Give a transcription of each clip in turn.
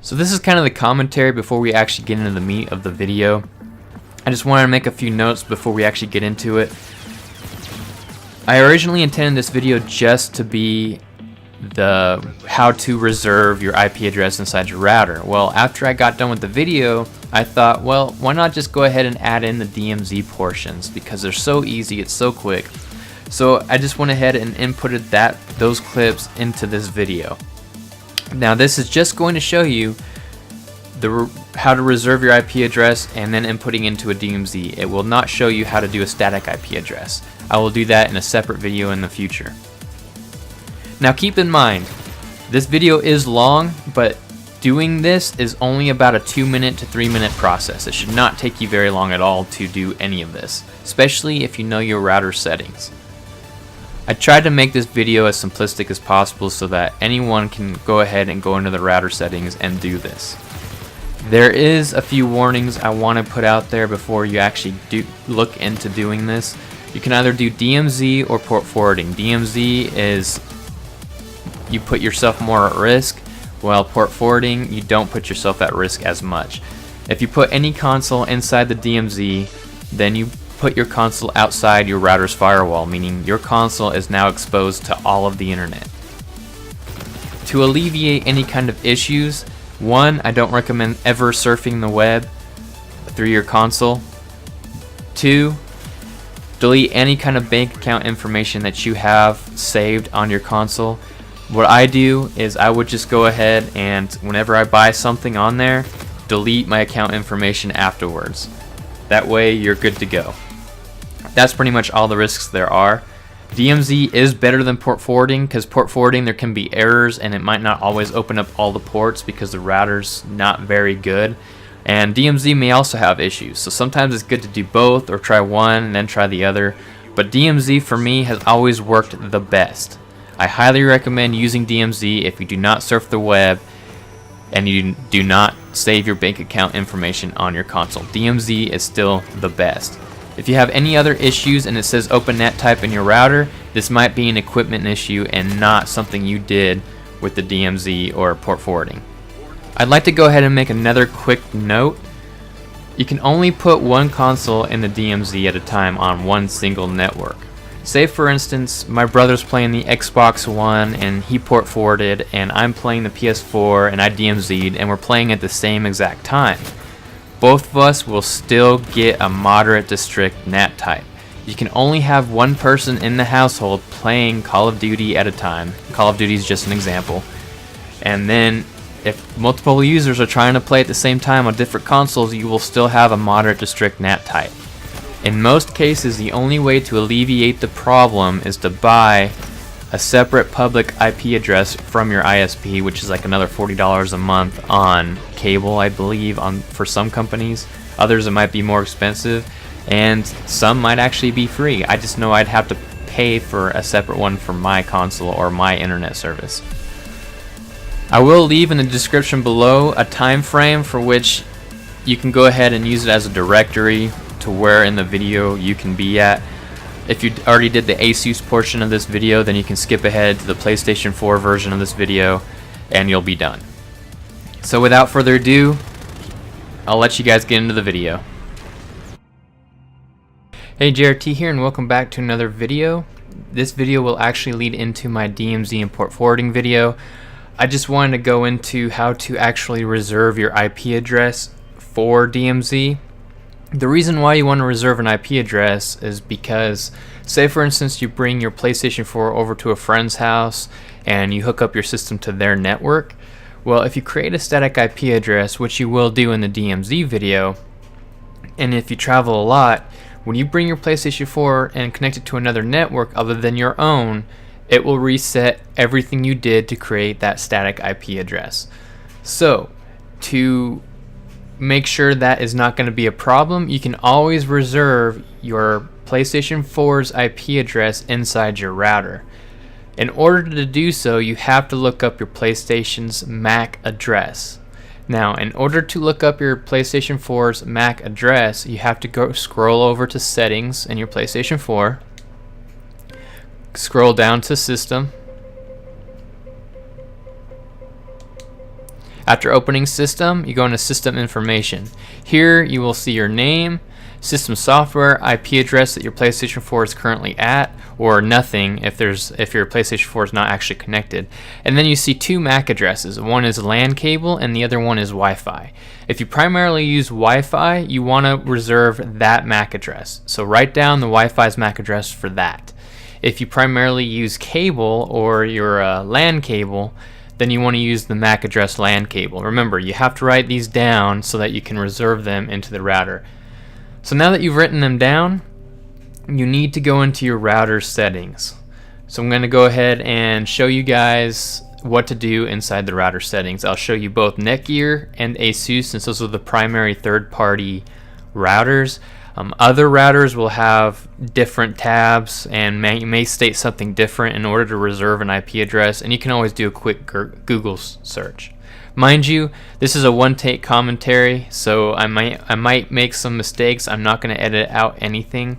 So this is kind of the commentary before we actually get into the meat of the video. I just wanted to make a few notes before we actually get into it. I originally intended this video just to be the how to reserve your IP address inside your router. Well, after I got done with the video, I thought, well, why not just go ahead and add in the DMZ portions, because they're so easy, it's so quick. So I just went ahead and inputted those clips into this video. Now this is just going to show you how to reserve your IP address and then inputting into a DMZ. It will not show you how to do a static IP address. I will do that in a separate video in the future. Now keep in mind, this video is long, but doing this is only about a 2-minute to 3-minute process. It should not take you very long at all to do any of this, especially if you know your router settings. I tried to make this video as simplistic as possible so that anyone can go ahead and go into the router settings and do this. There is a few warnings I want to put out there before you actually look into doing this. You can either do DMZ or port forwarding. DMZ is you put yourself more at risk, while port forwarding you don't put yourself at risk as much. If you put any console inside the DMZ, then you put your console outside your router's firewall, meaning your console is now exposed to all of the internet. To alleviate any kind of issues, one, I don't recommend ever surfing the web through your console. Two, delete any kind of bank account information that you have saved on your console. What I do is I would just go ahead and whenever I buy something on there, delete my account information afterwards. That way you're good to go. That's pretty much all the risks there are. DMZ is better than port forwarding, because port forwarding there can be errors and it might not always open up all the ports because the router's not very good. And DMZ may also have issues, so sometimes it's good to do both or try one and then try the other. But DMZ for me has always worked the best. I highly recommend using DMZ if you do not surf the web and you do not save your bank account information on your console. DMZ is still the best. If you have any other issues and it says Open NAT type in your router, this might be an equipment issue and not something you did with the DMZ or port forwarding. I'd like to go ahead and make another quick note. You can only put one console in the DMZ at a time on one single network. Say for instance, my brother's playing the Xbox One and he port forwarded, and I'm playing the PS4 and I DMZ'd, and we're playing at the same exact time. Both of us will still get a moderate to strict NAT type. You can only have one person in the household playing Call of Duty at a time. Call of Duty is just an example. And then if multiple users are trying to play at the same time on different consoles, you will still have a moderate to strict NAT type. In most cases, the only way to alleviate the problem is to buy a separate public IP address from your ISP, which is like another $40 a month on cable, I believe, for some companies. Others it might be more expensive, and some might actually be free. I just know I'd have to pay for a separate one for my console or my internet service. I will leave in the description below a time frame for which you can go ahead and use it as a directory to where in the video you can be at. If you already did the Asus portion of this video, then you can skip ahead to the PlayStation 4 version of this video and you'll be done. So without further ado, I'll let you guys get into the video. Hey, JRT here and welcome back to another video. This video will actually lead into my DMZ and port forwarding video. I just wanted to go into how to actually reserve your IP address for DMZ. The reason why you want to reserve an IP address is because, say for instance you bring your PlayStation 4 over to a friend's house and you hook up your system to their network. Well, if you create a static IP address, which you will do in the DMZ video, and if you travel a lot, when you bring your PlayStation 4 and connect it to another network other than your own, it will reset everything you did to create that static IP address. So, to make sure that is not going to be a problem, you can always reserve your PlayStation 4's IP address inside your router. In order to do so, you have to look up your PlayStation's MAC address. Now, in order to look up your PlayStation 4's MAC address, you have to go scroll over to Settings in your PlayStation 4, scroll down to System, After opening system, you go into system information. Here you will see your name, system software, IP address that your PlayStation 4 is currently at, or nothing if your PlayStation 4 is not actually connected. And then you see two MAC addresses. One is LAN cable and the other one is Wi-Fi. If you primarily use Wi-Fi, you want to reserve that MAC address. So write down the Wi-Fi's MAC address for that. If you primarily use cable or your LAN cable, then you want to use the MAC address LAN cable. Remember, you have to write these down so that you can reserve them into the router. So now that you've written them down, you need to go into your router settings. So I'm going to go ahead and show you guys what to do inside the router settings. I'll show you both Netgear and Asus, since those are the primary third-party routers. Other routers will have different tabs and may state something different in order to reserve an IP address, and you can always do a quick Google search. Mind you, this is a one-take commentary, so I might make some mistakes. I'm not going to edit out anything.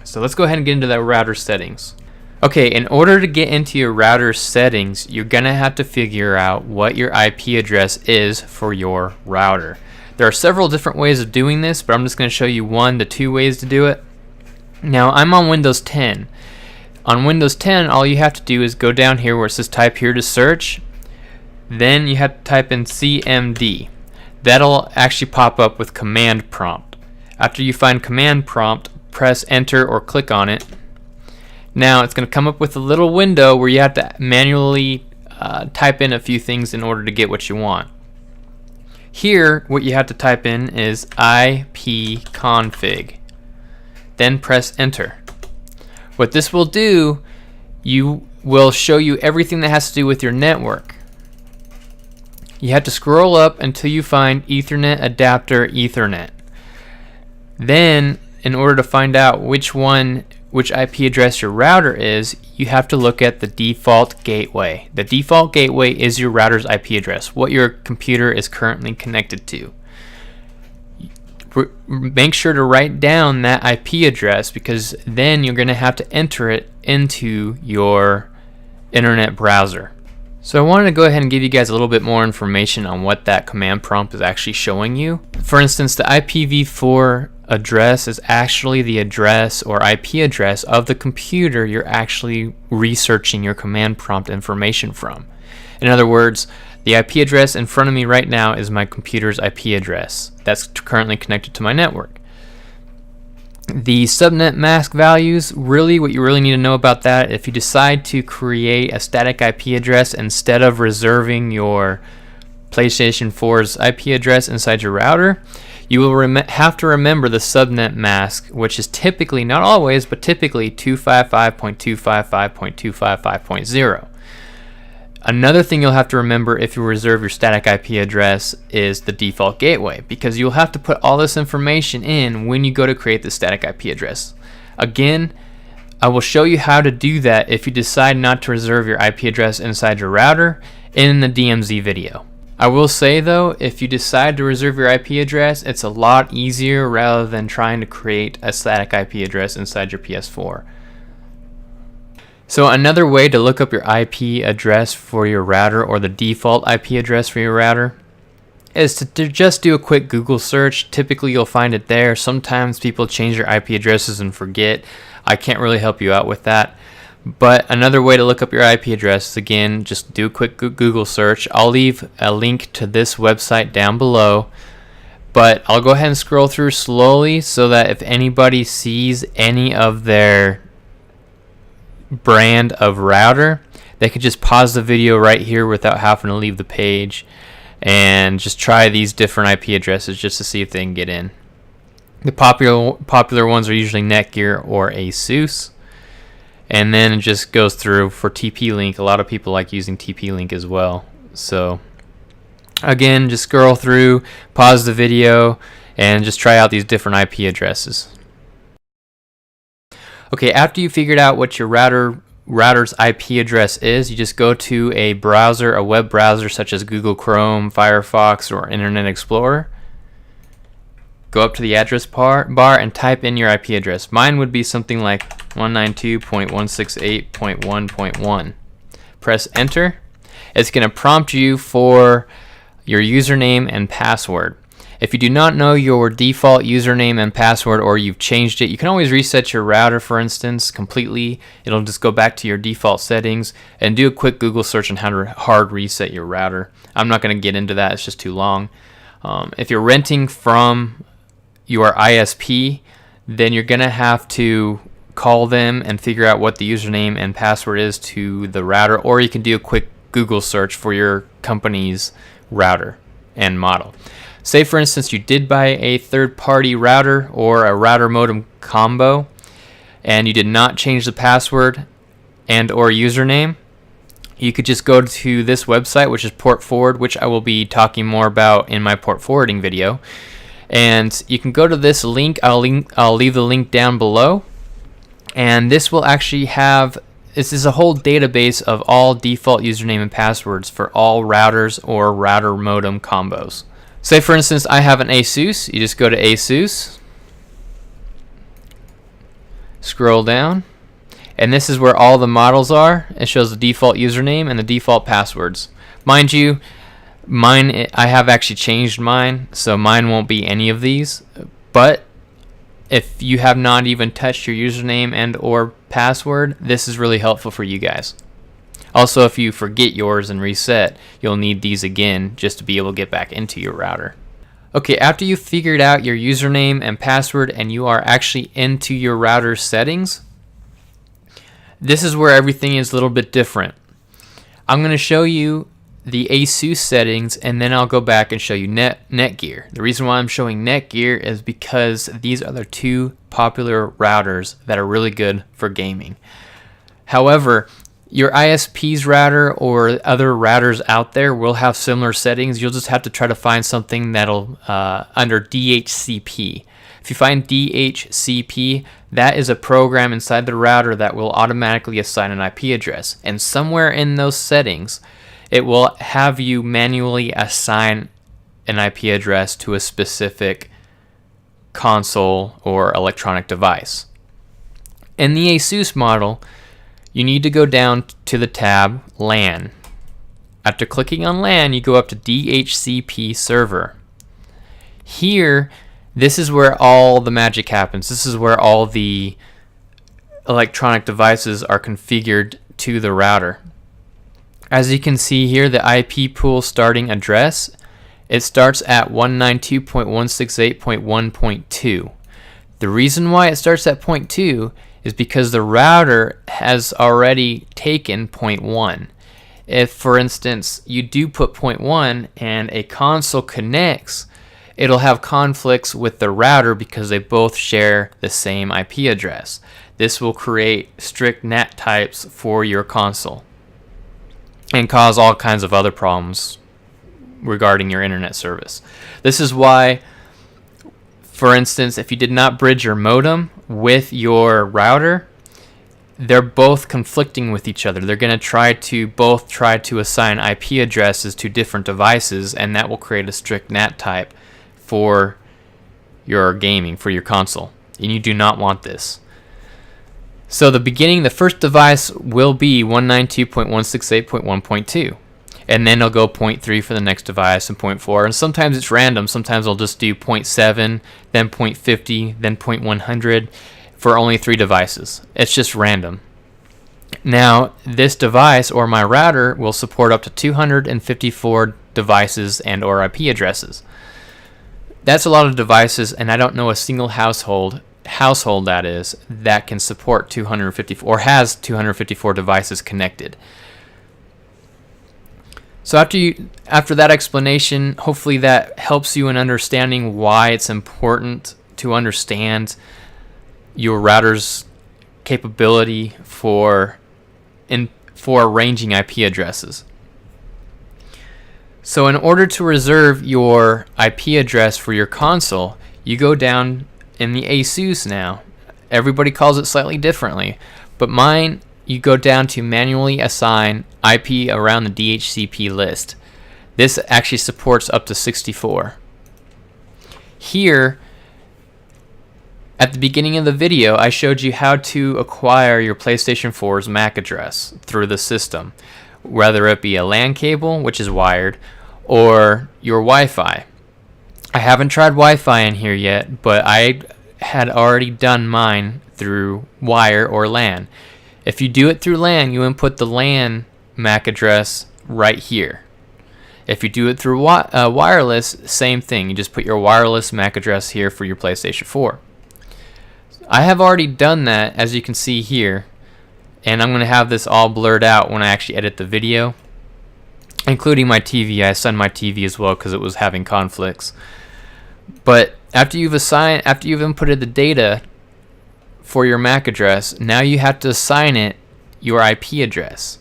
So let's go ahead and get into the router settings. Okay, in order to get into your router settings, you're going to have to figure out what your IP address is for your router. There are several different ways of doing this, but I'm just going to show you 1 to 2 ways to do it. Now, I'm on Windows 10. On Windows 10, all you have to do is go down here where it says type here to search. Then you have to type in CMD. That'll actually pop up with command prompt. After you find command prompt, press enter or click on it. Now it's going to come up with a little window where you have to manually type in a few things in order to get what you want. Here, what you have to type in is ipconfig. Then press enter. What this will do, you will show you everything that has to do with your network. You have to scroll up until you find Ethernet adapter Ethernet. Then, in order to find out which IP address your router is, you have to look at the default gateway. The default gateway is your router's IP address, what your computer is currently connected to. Make sure to write down that IP address, because then you're going to have to enter it into your internet browser. So I wanted to go ahead and give you guys a little bit more information on what that command prompt is actually showing you. For instance, the IPv4 address is actually the address or IP address of the computer you're actually researching your command prompt information from. In other words, the IP address in front of me right now is my computer's IP address that's currently connected to my network. The subnet mask values, really what you really need to know about that, if you decide to create a static IP address instead of reserving your PlayStation 4's IP address inside your router, you will have to remember the subnet mask, which is typically, not always, but typically 255.255.255.0. Another thing you'll have to remember if you reserve your static IP address is the default gateway, because you'll have to put all this information in when you go to create the static IP address. Again, I will show you how to do that if you decide not to reserve your IP address inside your router in the DMZ video. I will say though, if you decide to reserve your IP address, it's a lot easier rather than trying to create a static IP address inside your PS4. So another way to look up your IP address for your router, or the default IP address for your router, is to just do a quick Google search. Typically you'll find it there. Sometimes people change their IP addresses and forget. I can't really help you out with that. But another way to look up your IP address is, again, just do a quick Google search. I'll leave a link to this website down below, but I'll go ahead and scroll through slowly so that if anybody sees any of their brand of router, they could just pause the video right here without having to leave the page and just try these different IP addresses just to see if they can get in. The popular ones are usually Netgear or Asus, and then it just goes through for TP-Link. A lot of people like using TP-Link as well. So again, just scroll through, pause the video, and just try out these different IP addresses. Okay, after you figured out what your router's IP address is, you just go to a browser, a web browser such as Google Chrome, Firefox, or Internet Explorer. Go up to the address bar and type in your IP address. Mine would be something like 192.168.1.1. Press enter. It's going to prompt you for your username and password. If you do not know your default username and password, or you've changed it, you can always reset your router, for instance, completely. It'll just go back to your default settings, and do a quick Google search on how to hard reset your router. I'm not going to get into that, it's just too long. If you're renting from your ISP, then you're going to have to call them and figure out what the username and password is to the router, or you can do a quick Google search for your company's router and model. Say for instance you did buy a third-party router or a router modem combo and you did not change the password and or username. You could just go to this website, which is Port Forward, which I will be talking more about in my port forwarding video. And you can go to this link. I'll leave the link down below. And this will actually have, this is a whole database of all default username and passwords for all routers or router modem combos. Say for instance I have an Asus. You just go to Asus, scroll down, and this is where all the models are. It shows the default username and the default passwords. Mind you, mine, I have actually changed mine, so mine won't be any of these. But if you have not even touched your username and or password, this is really helpful for you guys. Also, if you forget yours and reset, you'll need these again just to be able to get back into your router. Okay, after you've figured out your username and password and you are actually into your router settings, this is where everything is a little bit different. I'm going to show you the Asus settings, and then I'll go back and show you Netgear. The reason why I'm showing Netgear is because these are the two popular routers that are really good for gaming. However, your ISP's router or other routers out there will have similar settings. You'll just have to try to find something that'll under DHCP. If you find DHCP, that is a program inside the router that will automatically assign an IP address. And somewhere in those settings, it will have you manually assign an IP address to a specific console or electronic device. In the Asus model, you need to go down to the tab LAN. After clicking on LAN, you go up to DHCP server. Here, this is where all the magic happens. This is where all the electronic devices are configured to the router. As you can see here, the IP pool starting address, it starts at 192.168.1.2. The reason why it starts at 0.2 is because the router has already taken 0.1. If, for instance, you do put 0.1 and a console connects, it'll have conflicts with the router because they both share the same IP address. This will create strict NAT types for your console and cause all kinds of other problems regarding your internet service. This is why, for instance, if you did not bridge your modem with your router, they're both conflicting with each other. They're going to both try to assign IP addresses to different devices, and that will create a strict NAT type for your gaming, for your console. And you do not want this. So the first device will be 192.168.1.2. And then it'll go 0.3 for the next device and 0.4. And sometimes it's random. Sometimes I'll just do 0.7, then 0.50, then 0.100 for only 3 devices. It's just random. Now, this device or my router will support up to 254 devices and or IP addresses. That's a lot of devices, and I don't know a single household that is, that can support 254 or has 254 devices connected. So after that explanation, hopefully that helps you in understanding why it's important to understand your router's capability for arranging IP addresses. So in order to reserve your IP address for your console, you go down in the Asus now. Everybody calls it slightly differently, but mine, you go down to manually assign IP around the DHCP list. This actually supports up to 64. Here, at the beginning of the video, I showed you how to acquire your PlayStation 4's MAC address through the system, whether it be a LAN cable, which is wired, or your Wi-Fi. I haven't tried Wi-Fi in here yet, but I had already done mine through wire or LAN. If you do it through LAN, you input the LAN MAC address right here. If you do it through wireless, same thing. You just put your wireless MAC address here for your PlayStation 4. I have already done that, as you can see here, and I'm going to have this all blurred out when I actually edit the video, including my TV. I assigned my TV as well because it was having conflicts. But after you've inputted the data for your MAC address, now you have to assign it your IP address.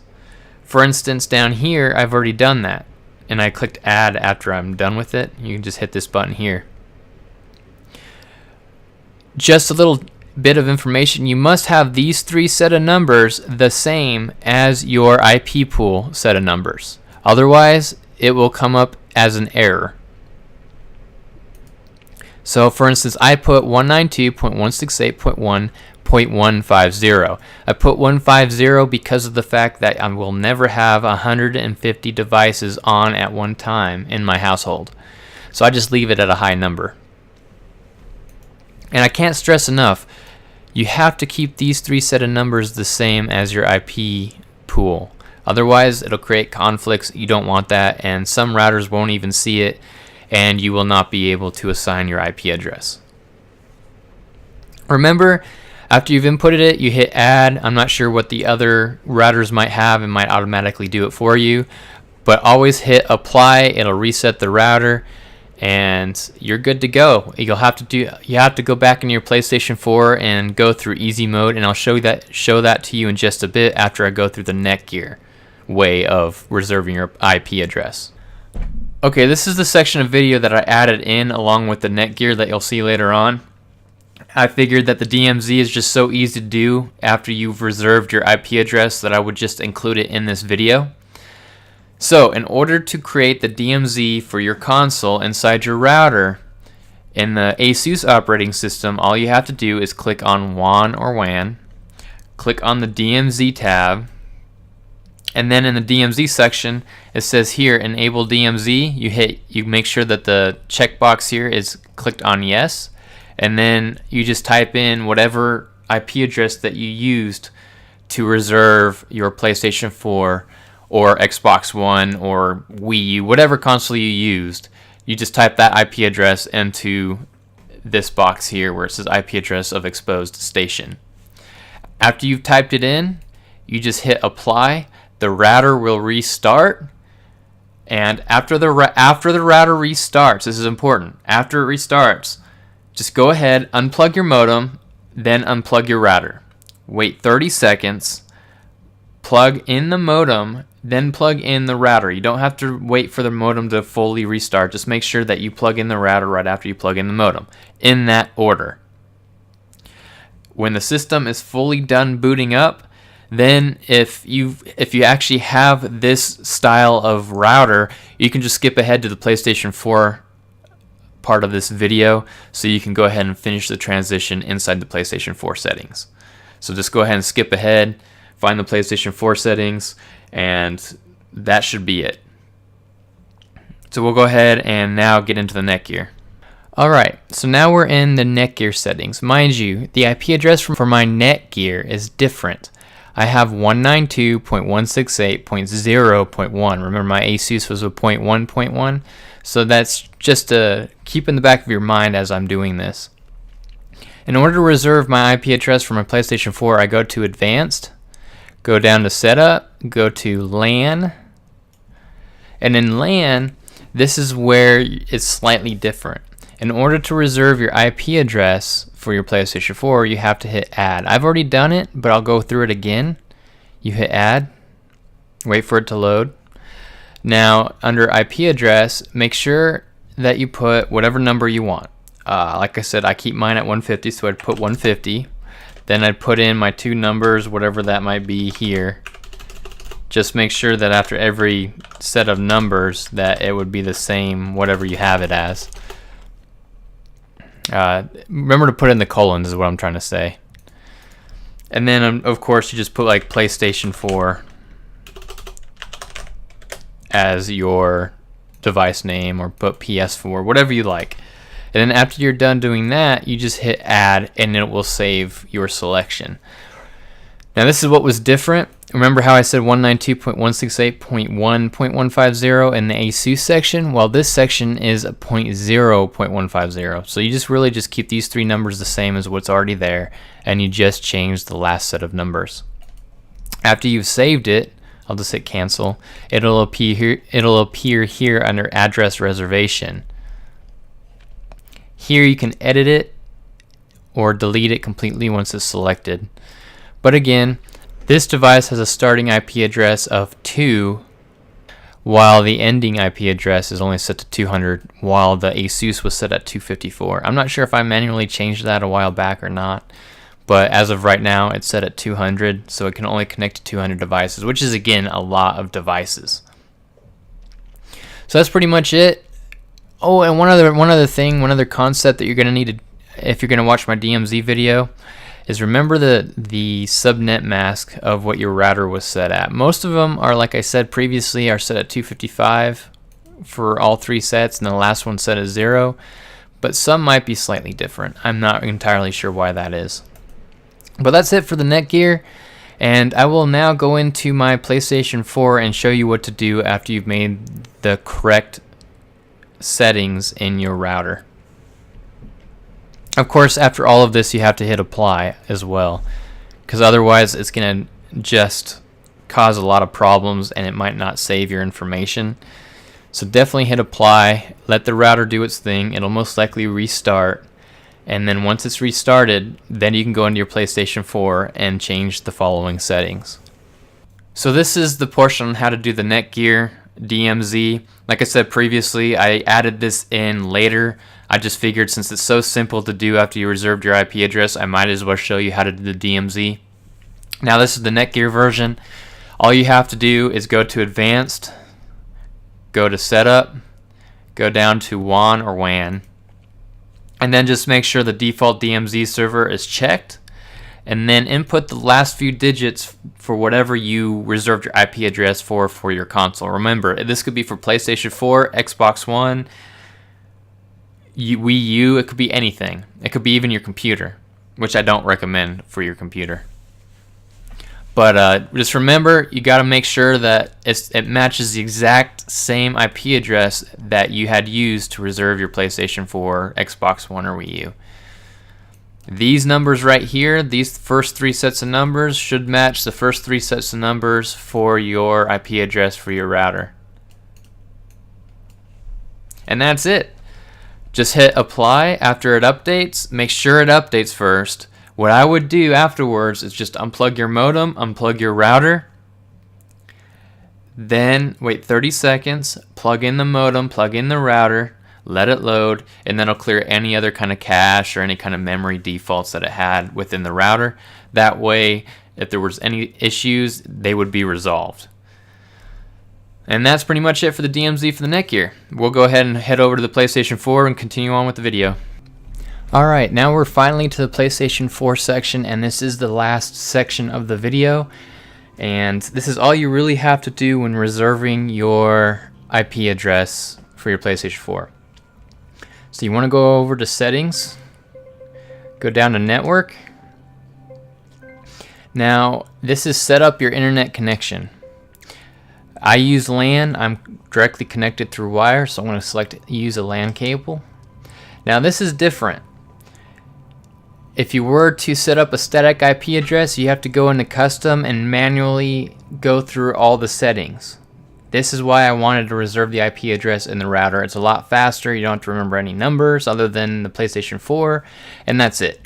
For instance, down here, I've already done that, and I clicked add after I'm done with it. You can just hit this button here. Just a little bit of information: you must have these three set of numbers the same as your IP pool set of numbers. Otherwise, it will come up as an error. So for instance, I put 192.168.1.150. I put 150 because of the fact that I will never have 150 devices on at one time in my household. So I just leave it at a high number. And I can't stress enough, you have to keep these three set of numbers the same as your IP pool. Otherwise, it'll create conflicts. You don't want that, and some routers won't even see it, and you will not be able to assign your IP address. Remember, after you've inputted it, you hit add. I'm not sure what the other routers might have. It might automatically do it for you, but always hit apply. It'll reset the router, and you're good to go. You have to go back into your PlayStation 4 and go through easy mode, and I'll show that to you in just a bit after I go through the Netgear way of reserving your IP address. Okay, this is the section of video that I added in along with the Netgear that you'll see later on. I figured that the DMZ is just so easy to do after you've reserved your IP address that I would just include it in this video. So, in order to create the DMZ for your console inside your router in the Asus operating system, all you have to do is click on WAN or WAN, click on the DMZ tab, and then in the DMZ section, it says here, enable DMZ. You make sure that the checkbox here is clicked on yes, and then you just type in whatever IP address that you used to reserve your PlayStation 4 or Xbox One or Wii U, whatever console you used. You just type that IP address into this box here where it says IP address of exposed station. After you've typed it in, you just hit apply. The router will restart, and after the router restarts, this is important, after it restarts, just go ahead, unplug your modem, then unplug your router. Wait 30 seconds, plug in the modem, then plug in the router. You don't have to wait for the modem to fully restart. Just make sure that you plug in the router right after you plug in the modem, in that order. When the system is fully done booting up, then if you actually have this style of router, you can just skip ahead to the PlayStation 4 part of this video, so you can go ahead and finish the transition inside the PlayStation 4 settings. So just go ahead and skip ahead, find the PlayStation 4 settings, and that should be it. So we'll go ahead and now get into the Netgear. Alright, so now we're in the Netgear settings. Mind you, the IP address for my Netgear is different. I have 192.168.0.1. Remember, my Asus was a 0.1.1, so that's just to keep in the back of your mind as I'm doing this. In order to reserve my IP address for my PlayStation 4, I go to Advanced, go down to Setup, go to LAN, and in LAN, this is where it's slightly different. In order to reserve your IP address for your PlayStation 4, you have to hit add. I've already done it, but I'll go through it again. You hit add, wait for it to load. Now, under IP address, make sure that you put whatever number you want. Like I said, I keep mine at 150, so I'd put 150. Then I'd put in my two numbers, whatever that might be here. Just make sure that after every set of numbers that it would be the same, whatever you have it as. Remember to put in the colons is what I'm trying to say. And then of course you just put like PlayStation 4 as your device name or put PS4, whatever you like. And then after you're done doing that, you just hit add and it will save your selection. Now this is what was different. Remember how I said 192.168.1.150 in the Asus section? Well, this section is 0.150. So you just really just keep these three numbers the same as what's already there, and you just change the last set of numbers. After you've saved it, I'll just hit cancel. It'll appear here under address reservation. Here you can edit it or delete it completely once it's selected. But again, this device has a starting IP address of 2, while the ending IP address is only set to 200, while the Asus was set at 254. I'm not sure if I manually changed that a while back or not, but as of right now, it's set at 200, so it can only connect to 200 devices, which is, again, a lot of devices. So that's pretty much it. Oh, and one other concept that you're going to need to, if you're going to watch my DMZ video, is remember the subnet mask of what your router was set at. Most of them are, like I said previously, are set at 255 for all three sets, and the last one set at 0. But some might be slightly different. I'm not entirely sure why that is. But that's it for the Netgear, and I will now go into my PlayStation 4 and show you what to do after you've made the correct settings in your router. Of course, after all of this, you have to hit apply as well, because otherwise it's going to just cause a lot of problems and it might not save your information. So definitely hit apply, let the router do its thing. It'll most likely restart, and then once it's restarted, then you can go into your PlayStation 4 and change the following settings. So this is the portion on how to do the Netgear DMZ. Like I said previously, I added this in later. I just figured since it's so simple to do after you reserved your IP address, I might as well show you how to do the DMZ. Now this is the Netgear version. All you have to do is go to Advanced, go to Setup, go down to WAN or WAN, and then just make sure the default DMZ server is checked, and then input the last few digits for whatever you reserved your IP address for your console. Remember, this could be for PlayStation 4, Xbox One, Wii U, it could be anything. It could be even your computer, which I don't recommend for your computer. But just remember, you got to make sure that it matches the exact same IP address that you had used to reserve your PlayStation 4, Xbox One, or Wii U. These numbers right here, these first three sets of numbers, should match the first three sets of numbers for your IP address for your router. And that's it. Just hit apply after it updates. Make sure it updates first. What I would do afterwards is just unplug your modem, unplug your router, then wait 30 seconds, plug in the modem, plug in the router, let it load, and then it'll clear any other kind of cache or any kind of memory defaults that it had within the router. That way, if there was any issues, they would be resolved. And that's pretty much it for the DMZ for the Netgear. We'll go ahead and head over to the PlayStation 4 and continue on with the video. Alright, now we're finally to the PlayStation 4 section, and this is the last section of the video. And this is all you really have to do when reserving your IP address for your PlayStation 4. So you want to go over to Settings, go down to Network. Now, this is set up your internet connection. I use LAN. I'm directly connected through wire, so I'm going to select use a LAN cable. Now this is different. If you were to set up a static IP address, you have to go into custom and manually go through all the settings. This is why I wanted to reserve the IP address in the router. It's a lot faster. You don't have to remember any numbers other than the PlayStation 4, and that's it.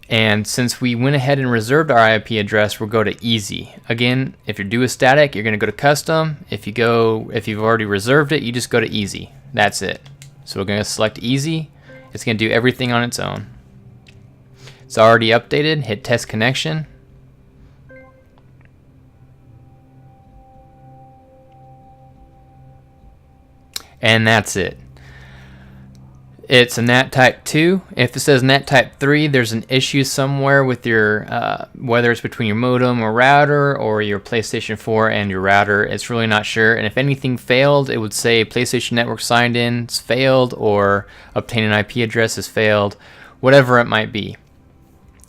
And since we went ahead and reserved our IP address, we'll go to easy. Again, if you're doing static, you're going to go to custom. If you've already reserved it, you just go to easy. That's it. So we're going to select easy. It's going to do everything on its own. It's already updated. Hit test connection. And that's it. It's a NAT type 2. If it says NAT type 3, there's an issue somewhere with your, whether it's between your modem or router or your PlayStation 4 and your router. It's really not sure. And if anything failed, it would say PlayStation Network signed in has failed or obtain an IP address has failed, whatever it might be.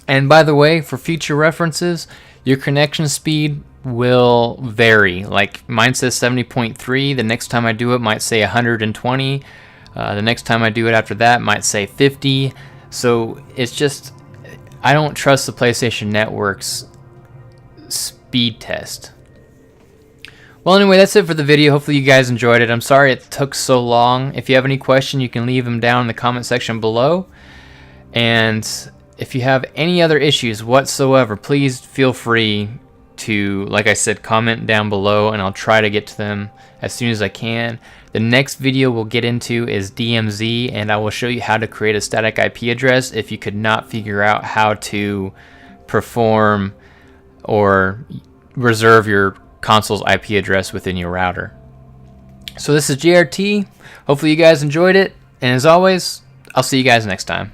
And by the way, for future references, your connection speed will vary. Like mine says 70.3. The next time I do it might say 120. The next time I do it after that might say 50. So it's just, I don't trust the PlayStation Network's speed test. Well, anyway, that's it for the video. Hopefully you guys enjoyed it. I'm sorry it took so long. If you have any question, you can leave them down in the comment section below. And if you have any other issues whatsoever, please feel free to, like I said, comment down below and I'll try to get to them as soon as I can. The next video we'll get into is DMZ, and I will show you how to create a static IP address if you could not figure out how to perform or reserve your console's IP address within your router. So this is JRT. Hopefully you guys enjoyed it, and as always, I'll see you guys next time.